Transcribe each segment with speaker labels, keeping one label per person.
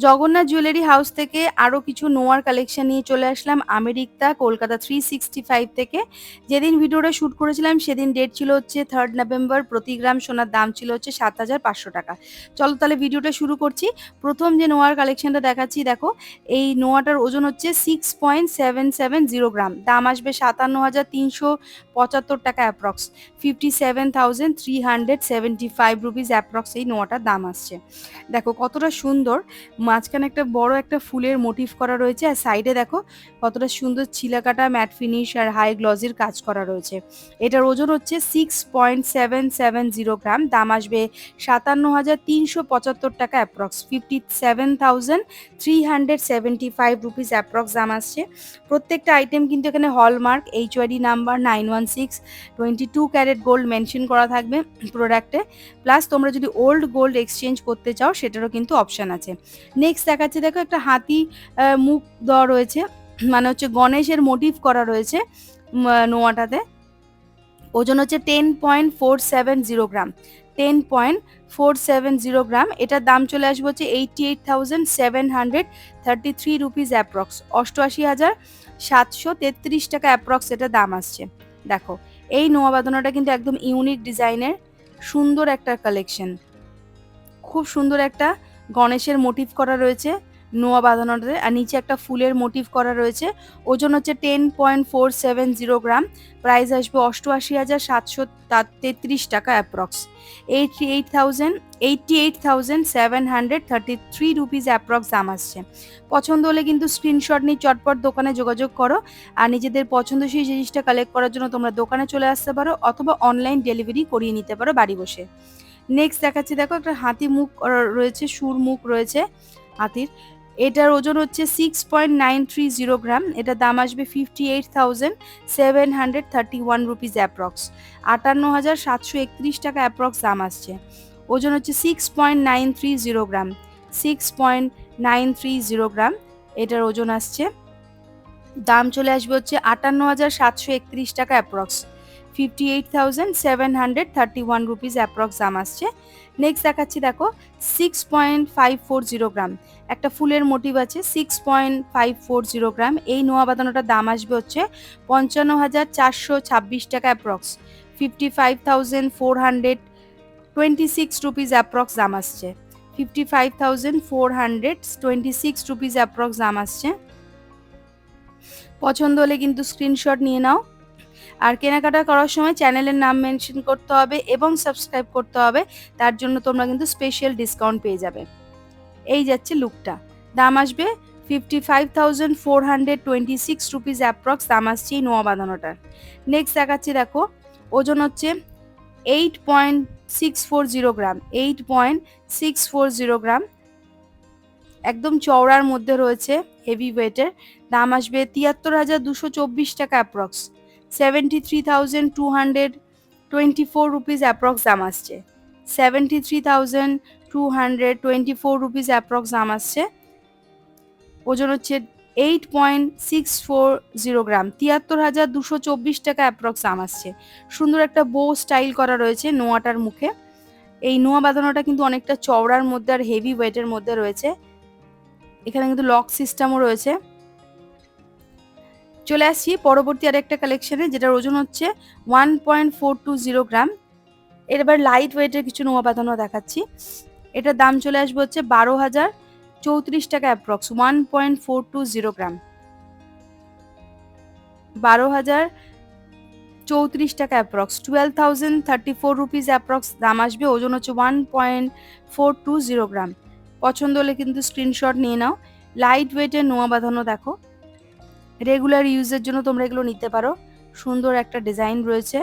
Speaker 1: Jagannath jewellery house থেকে আরও কিছু নোয়ার কালেকশন নিয়ে চলে আসলাম আমেরিকা কলকাতা 365 থেকে। যেদিন ভিডিওটা শ্যুট করেছিলাম সেদিন ডেট ছিল হচ্ছে 3rd নভেম্বর। প্রতি গ্রাম সোনার দাম ছিল হচ্ছে 7,500 টাকা। চলো তাহলে ভিডিওটা শুরু করছি। প্রথম যে নোয়ার কালেকশনটা দেখাচ্ছি দেখো, এই নোয়াটার ওজন হচ্ছে 6.770 গ্রাম, দাম আসবে 57,375 টাকা অ্যাপ্রক্স, 57,375 রুপিস অ্যাপ্রক্স এই নোয়াটার দাম আসছে। দেখো কতটা সুন্দর, মাঝখানে একটা বড় একটা ফুলের মোটিভ করা রয়েছে, আর সাইডে দেখো কতটা সুন্দর ছিলাকাটা ম্যাট ফিনিশ আর হাই গ্লজির কাজ করা রয়েছে। এটার ওজন হচ্ছে 6.770 গ্রাম, দাম আসবে 57,375 টাকা অ্যাপ্রক্স, 57,375 রুপিস অ্যাপ্রক্স দাম আসছে। প্রত্যেকটা আইটেম কিন্তু এখানে hallmark HYD number 916 22 carat gold mention করা থাকবে প্রোডাক্টে। প্লাস তোমরা যদি ওল্ড গোল্ড এক্সচেঞ্জ করতে চাও সেটারও কিন্তু অপশান আছে। নেক্সট দেখাচ্ছে দেখো, একটা হাতি মুখ দেওয়া রয়েছে, মানে হচ্ছে গণেশের মোটিভ করা রয়েছে নোয়াটাতে। ওজন হচ্ছে 10.470 গ্রাম, 10.470 গ্রাম। এটার দাম চলে আসবে হচ্ছে 88,733 রুপিস অ্যাপ্রক্স, 88,733 টাকা অ্যাপ্রক্স এটার দাম আসছে। দেখো এই নোয়া বাঁধানোটা কিন্তু একদম ইউনিক ডিজাইনের সুন্দর একটা কালেকশন, খুব সুন্দর একটা গণেশের মোটিভ করা রয়েছে নোয়া বাঁধানোতে, আর নিচে একটা ফুলের মোটিভ করা রয়েছে। ওজন হচ্ছে 10.470 গ্রাম, প্রাইস আসবে 88,733 টাকা অ্যাপ্রক্স, 88,733 রুপিস অ্যাপ্রক্স দাম আসছে। পছন্দ হলে কিন্তু স্ক্রিনশট নিয়ে চটপট দোকানে যোগাযোগ করো, আর নিজেদের পছন্দসই জিনিসটা কালেক্ট করার জন্য তোমরা দোকানে চলে আসতে পারো অথবা অনলাইন ডেলিভারি করিয়ে নিতে পারো বাড়ি বসে। নেক্সট দেখাচ্ছি দেখো, একটা হাতি মুখ রয়েছে, সুর মুখ রয়েছে হাতির। এটার ওজন হচ্ছে 6.930 গ্রাম, এটার দাম আসবে 58,731 রুপিস অ্যাপ্রক্স, 58,731 টাকা অ্যাপ্রক্স দাম আসছে। ওজন হচ্ছে 6.930 গ্রাম, 6.930 গ্রাম এটার ওজন আসছে। দাম চলে আসবে হচ্ছে 58,731 টাকা অ্যাপ্রক্স, 58,731 রুপিস অ্যাপ্রক্স দাম আসছে। নেক্সট দেখাচ্ছি দেখো, 6.540 গ্রাম, একটা ফুলের মোটিভ আছে, 6.540 গ্রাম। এই নোয়া বাঁধানোটার দাম আসবে হচ্ছে 55,426 টাকা অ্যাপ্রক্স, 55,426 রুপিস অ্যাপ্রক্স দাম আসছে, 55,426 রুপিস অ্যাপ্রক্স দাম আসছে। পছন্দ হলে কিন্তু স্ক্রিনশট নিয়ে নাও, আর কেনাকাটা করার সময় চ্যানেলের নাম মেনশন করতে হবে এবং সাবস্ক্রাইব করতে হবে, তার জন্য তোমরা কিন্তু স্পেশাল ডিসকাউন্ট পেয়ে যাবে। এই যাচ্ছে লুকটা, দাম আসবে 55,426 রুপিস অ্যাপ্রক্স দাম আসছে এই নোয়া বাঁধানোটার। নেক্সট দেখাচ্ছি দেখো, ওজন হচ্ছে 8.640 গ্রাম, 8.640 গ্রাম, একদম চওড়ার মধ্যে রয়েছে, হেভি ওয়েটের। দাম আসবে 73,224 টাকা অ্যাপ্রক্স, 73,224 রুপিস অ্যাপ্রক্স দাম আসছে, 73,224 রুপিস অ্যাপ্রক্স দাম আসছে। ওজন হচ্ছে 8.640 গ্রাম, 73,224 টাকা অ্যাপ্রক্স দাম আসছে। সুন্দর একটা বো স্টাইল করা রয়েছে নোয়াটার মুখে। এই নোয়া বাঁধানোটা কিন্তু অনেকটা চওড়ার মধ্যে আর হেভি ওয়েটের মধ্যে রয়েছে। এখানে কিন্তু লক সিস্টেমও রয়েছে। চলে আসছি পরবর্তী আরেকটা কালেকশনে, যেটার ওজন হচ্ছে 1.420 গ্রাম। এবার লাইট ওয়েটের কিছু নোয়া বাঁধানো দেখাচ্ছি। এটার দাম চলে আসবে হচ্ছে 12,034 টাকা অ্যাপ্রক্স, 1.420 গ্রাম, 12,034 টাকা অ্যাপ্রক্স, 12,034 রুপিস অ্যাপ্রক্স দাম আসবে। ওজন হচ্ছে 1.420 গ্রাম। পছন্দ হলে কিন্তু স্ক্রিনশট নিয়ে নাও। লাইট ওয়েটের নোয়া বাঁধানো দেখো, রেগুলার ইউজের জন্য তোমরা এগুলো নিতে পারো। সুন্দর একটা ডিজাইন রয়েছে,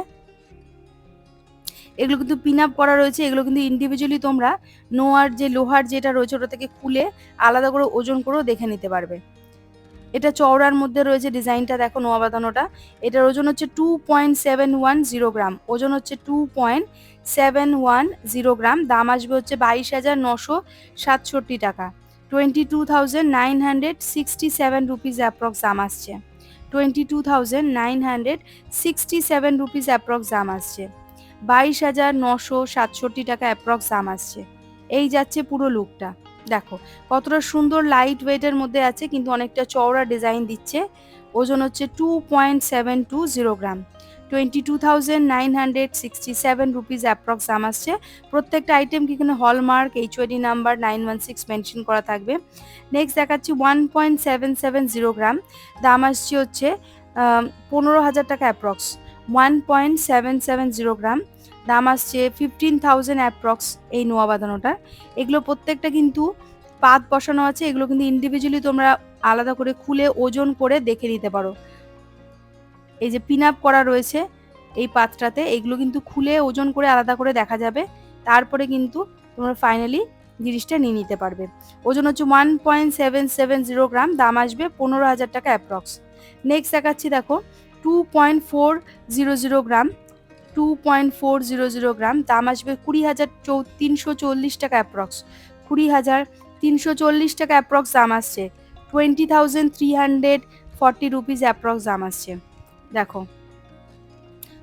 Speaker 1: এগুলো কিন্তু পিন আপ করা রয়েছে। এগুলো কিন্তু ইন্ডিভিজুয়ালি তোমরা নোয়ার যে লোহার যেটা রয়েছে ওটা থেকে খুলে আলাদা করে ওজন করেও দেখে নিতে পারবে। এটা চওড়ার মধ্যে রয়েছে ডিজাইনটা দেখো নোয়া বাঁধানোটা। এটার ওজন হচ্ছে 2.710 গ্রাম, ওজন হচ্ছে 2.710 গ্রাম। দাম আসবে হচ্ছে 22,967 টাকা, 22,967 রুপিস অ্যাপ্রক্স দাম আসছে, 22,967 রুপিস অ্যাপ্রক্স দাম আসছে, 22,967 টাকা অ্যাপ্রক্স দাম আসছে। এই যাচ্ছে পুরো লুকটা। দেখো কতটা সুন্দর লাইট ওয়েটের মধ্যে আছে, কিন্তু অনেকটা চওড়া ডিজাইন দিচ্ছে। ওজন হচ্ছে 2.720 গ্রাম, 22,967 রুপিস অ্যাপ্রক্স দাম আসছে। প্রত্যেকটা আইটেম কি এখানে হলমার্ক এইচওআইডি নাম্বার 916 মেনশন করা থাকবে। নেক্সট দেখাচ্ছি 1.770 গ্রাম, দাম আসছে হচ্ছে 15,000 টাকা অ্যাপ্রক্স। 1.770 গ্রাম, দাম আসছে 15,000 অ্যাপ্রক্স এই নোয়া বাঁধানোটার। এগুলো প্রত্যেকটা কিন্তু পাত বসানো আছে, এগুলো কিন্তু ইন্ডিভিজুয়ালি তোমরা আলাদা করে খুলে ওজন করে দেখে নিতে পারো। এই যে পিন আপ করা রয়েছে এই পাতটাতে, এগুলো কিন্তু খুলে ওজন করে আলাদা করে দেখা যাবে, তারপরে কিন্তু তোমরা ফাইনালি জিনিসটা নিয়ে নিতে পারবে। ওজন হচ্ছে 1.770 গ্রাম, দাম আসবে 15,000 টাকা অ্যাপ্রক্স। নেক্সট দেখাচ্ছি দেখো 2.400 গ্রাম, 2.400 গ্রাম, দাম আসবে 20,340 টাকা অ্যাপ্রক্স। 20,340 টাকা অ্যাপ্রক্স দাম আসছে। 20,340 রুপিস অ্যাপ্রক্স দাম আসছে। দেখো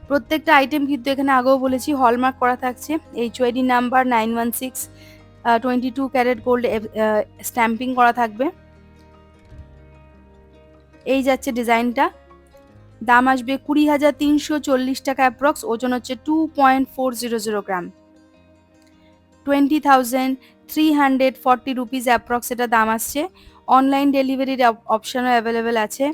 Speaker 1: প্রত্যেকটা আইটেম কিন্তু এখানে আগেও বলেছি হলমার্ক করা থাকছে, HOID number 916, 22 carat gold stamping করা থাকবে। এই যাচ্ছে ডিজাইনটা, দাম আসবে 20,340 টাকা অ্যাপ্রক্স। ওজন হচ্ছে 2.400 গ্রাম, 20,340 রুপিস অ্যাপ্রক্স এটা দাম আসছে। অনলাইন ডেলিভারির অপশানও অ্যাভেলেবেল আছে,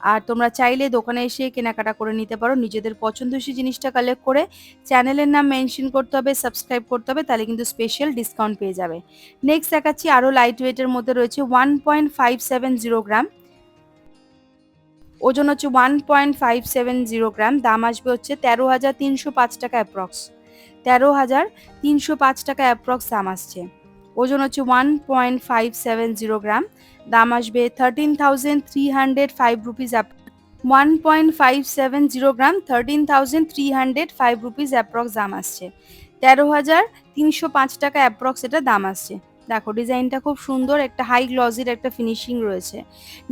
Speaker 1: আর তোমরা চাইলে দোকানে এসে কেনাকাটা করে নিতে পারো। নিজেদের পছন্দসই জিনিসটা কালেক্ট করে চ্যানেলের নাম মেনশন করতে হবে, সাবস্ক্রাইব করতে হবে, তাহলে কিন্তু স্পেশাল ডিসকাউন্ট পেয়ে যাবে। নেক্সট দেখাচ্ছি আরও লাইট ওয়েটের মধ্যে রয়েছে 1.570 গ্রাম, ওজন হচ্ছে 1.570 গ্রাম, দাম আসবে হচ্ছে 13,305 টাকা অ্যাপ্রক্স। 13,305 টাকা অ্যাপ্রক্স দাম আসছে। ওজন হচ্ছে 1.570 গ্রাম, দাম আসবে 13,305 রুপিস। 1.570 গ্রাম, 13,305 রুপিস অ্যাপ্রক্স দাম আসছে। 13,305 টাকা অ্যাপ্রক্স এটা দাম আসছে। দেখো ডিজাইনটা খুব সুন্দর, একটা হাই গ্লসির একটা ফিনিশিং রয়েছে।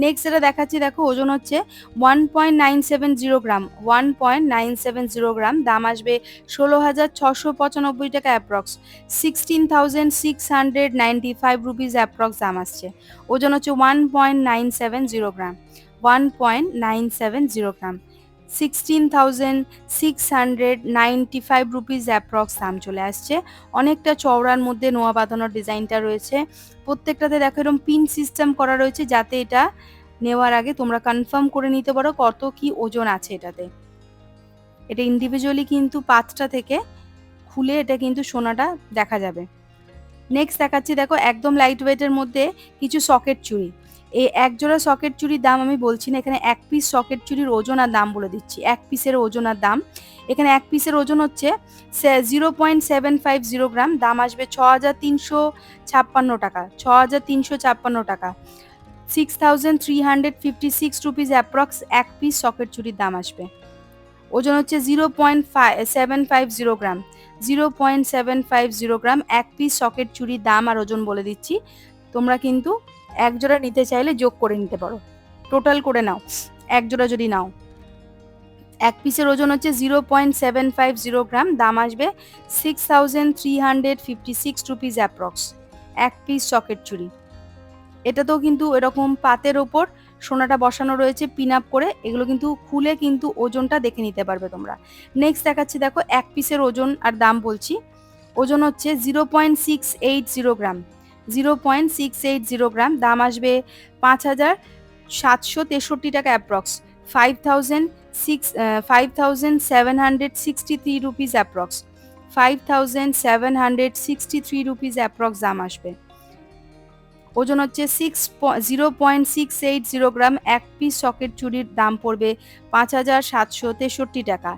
Speaker 1: নেক্সট এটা দেখাচ্ছি, দেখো ওজন হচ্ছে 1.970 গ্রাম, 1.970 গ্রাম, দাম আসবে 16,695 টাকা অ্যাপ্রক্স। 16,695 রুপিস অ্যাপ্রক্স দাম আসছে। ওজন হচ্ছে 1.970 গ্রাম, 1.970 গ্রাম, 16,695 রুপিস অ্যাপ্রক্স দাম চলে আসছে। অনেকটা চওড়ার মধ্যে নোয়া বাঁধানোর ডিজাইনটা রয়েছে। প্রত্যেকটাতে দেখো এরকম পিন সিস্টেম করা রয়েছে, যাতে এটা নেওয়ার আগে তোমরা কনফার্ম করে নিতে পারো কত কি ওজন আছে এটাতে। এটা ইন্ডিভিজুয়ালি কিন্তু পাতটা থেকে খুলে এটা কিন্তু সোনাটা দেখা যাবে। নেক্সট দেখাচ্ছি দেখো একদম লাইট ওয়েটের মধ্যে কিছু সকেট চুড়ি। এই এক জোড়া সকেট চুড়ির দাম আমি বলছি না, এখানে এক পিস সকেট চুড়ির ওজন আর দাম বলে দিচ্ছি। এক পিসের ওজন আর দাম, এখানে এক পিসের ওজন হচ্ছে 0.750 গ্রাম, দাম আসবে 6,356 টাকা, 6,356 টাকা। 6,356 রুপিস অ্যাপ্রক্স এক পিস সকেট চুড়ির দাম আসবে। ওজন হচ্ছে 0.750 গ্রাম, 0.750 গ্রাম, এক পিস সকেট চুড়ির দাম আর ওজন বলে দিচ্ছি। তোমরা কিন্তু এক জোড়া নিতে চাইলে যোগ করে নিতে পারো, টোটাল করে নাও এক জোড়া যদি নাও। এক পিসের ওজন হচ্ছে 0.750 গ্রাম, দাম আসবে 6,356 রুপিস অ্যাপ্রক্স এক পিস সকেট চুড়ি। এটাতেও কিন্তু এরকম পাতের ওপর সোনাটা বসানো রয়েছে পিন আপ করে, এগুলো কিন্তু খুলে কিন্তু ওজনটা দেখে নিতে পারবে তোমরা। নেক্সট দেখাচ্ছি দেখো এক পিসের ওজন আর দাম বলছি। ওজন হচ্ছে 0.680 গ্রাম, 0.680 গ্রাম, দাম আসবে 5,763 টাকা approx. 5,763 rupees approx, 5,763 rupees approx দাম আসবে। ওজন হচ্ছে 0.680 গ্রাম, এক পিস সকেট চুড়ির দাম পড়বে 5,763 টাকা।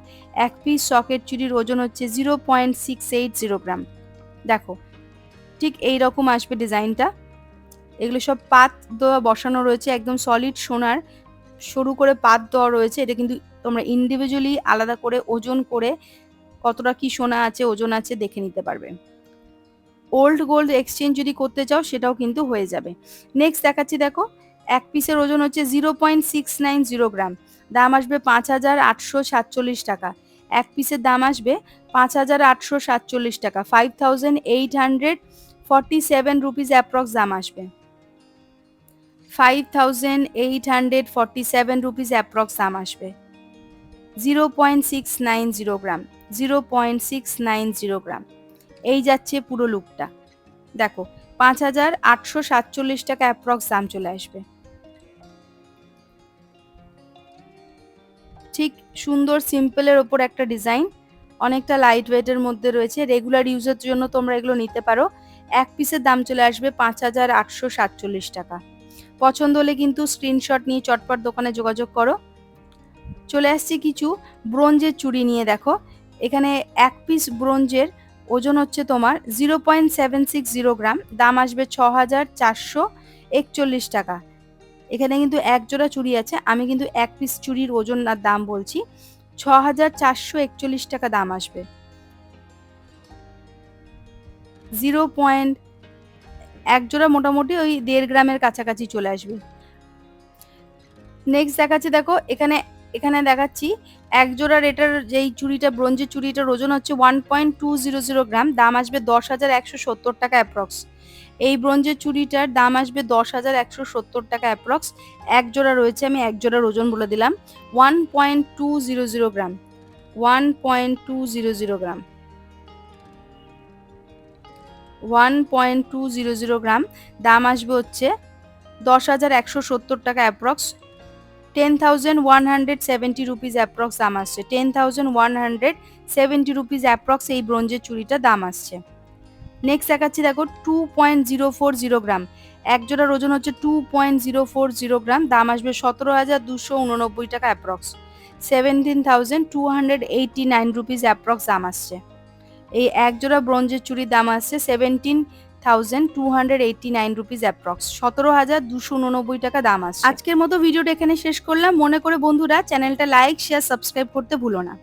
Speaker 1: এক পিস সকেট চুড়ির ওজন হচ্ছে 0.680 গ্রাম। দেখো ঠিক এই রকম আসবে ডিজাইনটা। এগুলো সব পাত দেওয়া বসানো রয়েছে, একদম সলিড সোনার সরু করে পাত দেওয়া রয়েছে। এটা কিন্তু তোমরা ইন্ডিভিজুয়ালি আলাদা করে ওজন করে কতটা কি সোনা আছে ওজন আছে দেখে নিতে পারবে। ওল্ড গোল্ড এক্সচেঞ্জ যদি করতে চাও সেটাও কিন্তু হয়ে যাবে। নেক্সট দেখাচ্ছি দেখো এক পিসের ওজন হচ্ছে 0.690 গ্রাম, দাম আসবে 5,847 টাকা। এক পিসের দাম আসবে 5,847 টাকা, 47 রুপিস অ্যাপ্রক্স দাম আসবে। 5847 রুপিস অ্যাপ্রক্স দাম আসবে। 0.690 গ্রাম, 0.690 গ্রাম। এই যাচ্ছে পুরো লুকটা। দেখো 5847 টাকা অ্যাপ্রক্স দাম চলে আসবে। ঠিক সুন্দর সিম্পলের ওপর একটা ডিজাইন, অনেকটা লাইট ওয়েটের মধ্যে রয়েছে। রেগুলার ইউজের জন্য তোমরা এগুলো নিতে পারো। এক পিসের দাম চলে আসবে 5847 টাকা। পছন্দ হলে কিন্তু স্ক্রিনশট নিয়ে চটপট দোকানে যোগাযোগ করো। চলে আসছি কিছু ব্রোঞ্জের চুড়ি নিয়ে। দেখো এখানে এক পিস ব্রোঞ্জের ওজন হচ্ছে তোমার 0.760 গ্রাম, দাম আসবে 6441 টাকা। এখানে কিন্তু এক জোড়া চুড়ি আছে, আমি কিন্তু এক পিস চুড়ির ওজন আর দাম বলছি। 6441 টাকা দাম আসবে। 0. এক জোড়া মোটামুটি ওই 1.5 গ্রামের কাছাকাছি চলে আসবে। নেক্সট দেখাচ্ছি, দেখো এখানে এখানে দেখাচ্ছি এক জোড়ার, এটার যেই চুড়িটা ব্রোঞ্জের চুড়িটার ওজন হচ্ছে 1.200 গ্রাম, দাম আসবে 10,170 টাকা অ্যাপ্রক্স। এই ব্রোঞ্জের চুড়িটার দাম আসবে 10,170 টাকা অ্যাপ্রক্স। এক জোড়া রয়েছে, আমি এক জোড়ার ওজন বলে দিলাম 1.200 গ্রাম, 1.200 গ্রাম, 1.200 গ্রাম। দাম আসবে হচ্ছে 10,170 টাকা অ্যাপ্রক্স। 10,170 রুপিস অ্যাপ্রক্স দাম আসছে। 10,170 রুপিস অ্যাপ্রক্স এই ব্রোঞ্জের চুড়িটা দাম আসছে। নেক্সট দেখাচ্ছি, দেখো 2.040 গ্রাম, এক জোড়ার ওজন হচ্ছে 2.040 গ্রাম, দাম আসবে 17,289 টাকা অ্যাপ্রক্স। 17,289 রুপিস অ্যাপ্রক্স দাম আসছে। এই এক জোড়া ব্রোঞ্জের চুড়ির দাম আসছে 17,289 রুপিস অ্যাপ্রক্স, 17,289 টাকা দাম আসছে। আজকের মতো ভিডিওটা এখানে শেষ করলাম। মনে করে বন্ধুরা চ্যানেলটা লাইক, শেয়ার, সাবস্ক্রাইব করতে ভুলো না।